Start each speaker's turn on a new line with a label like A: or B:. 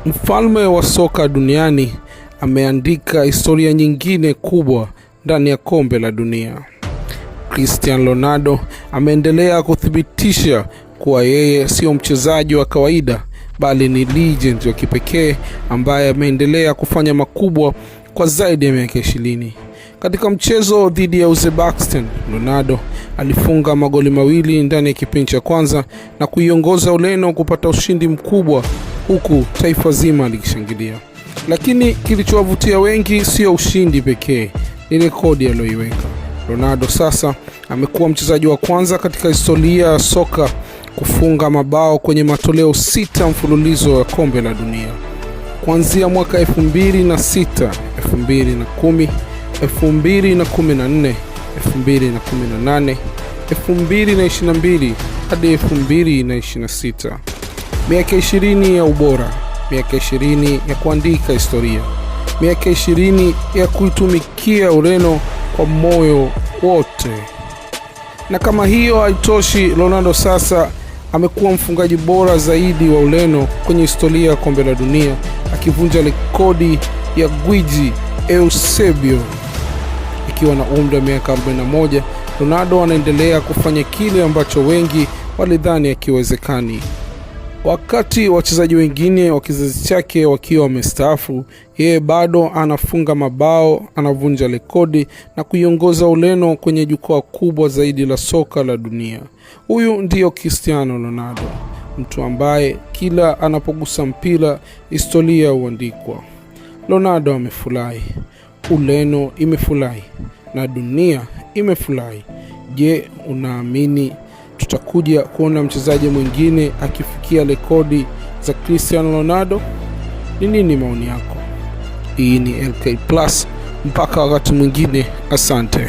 A: Mfalme wa soka duniani ameandika historia nyingine kubwa ndani ya kombe la dunia. Cristiano Ronaldo ameendelea kuthibitisha kuwa yeye sio mchezaji wa kawaida bali ni legend wa kipekee ambaye ameendelea kufanya makubwa kwa zaidi ya miaka 20. Katika mchezo dhidi ya Uzbekistan, Ronaldo alifunga magoli mawili ndani ya kipindi cha kwanza na kuiongoza Ureno kupata ushindi mkubwa huku taifa zima likishangilia. Lakini kilichowavutia wengi sio ushindi pekee, ni rekodi aliyoiweka. Ronaldo sasa amekuwa mchezaji wa kwanza katika historia ya soka kufunga mabao kwenye matoleo 6 mfululizo ya kombe la dunia. Kuanzia mwaka 2006, 2010, 2014, 2018, 2022 hadi 2026. Miaka 20 ya ubora, miaka 20 ya kuandika historia, miaka 20 ya kuitumikia Ureno kwa moyo wote. Na kama hiyo haitoshi, Ronaldo sasa amekuwa mfungaji bora zaidi wa Ureno kwenye historia ya kombe la dunia, akivunja rekodi ya gwiji Eusebio. Ikiwa na umri wa miaka 41, Ronaldo anaendelea kufanya kile ambacho wengi walidhani hakiwezekani. Wakati wachezaji wengine wa kizazi chake wakiwa wamestaafu, yeye bado anafunga mabao, anavunja rekodi na kuiongoza Ureno kwenye jukwaa kubwa zaidi la soka la dunia. Huyu ndiyo Cristiano Ronaldo, mtu ambaye kila anapogusa mpira historia huandikwa. Ronaldo amefurahi, Ureno imefurahi na dunia imefurahi. Je, unaamini tutakuja kuona mchezaji mwingine akifikia rekodi za Cristiano Ronaldo? Ni nini maoni yako? Hii ni LK Plus, mpaka wakati mwingine, asante.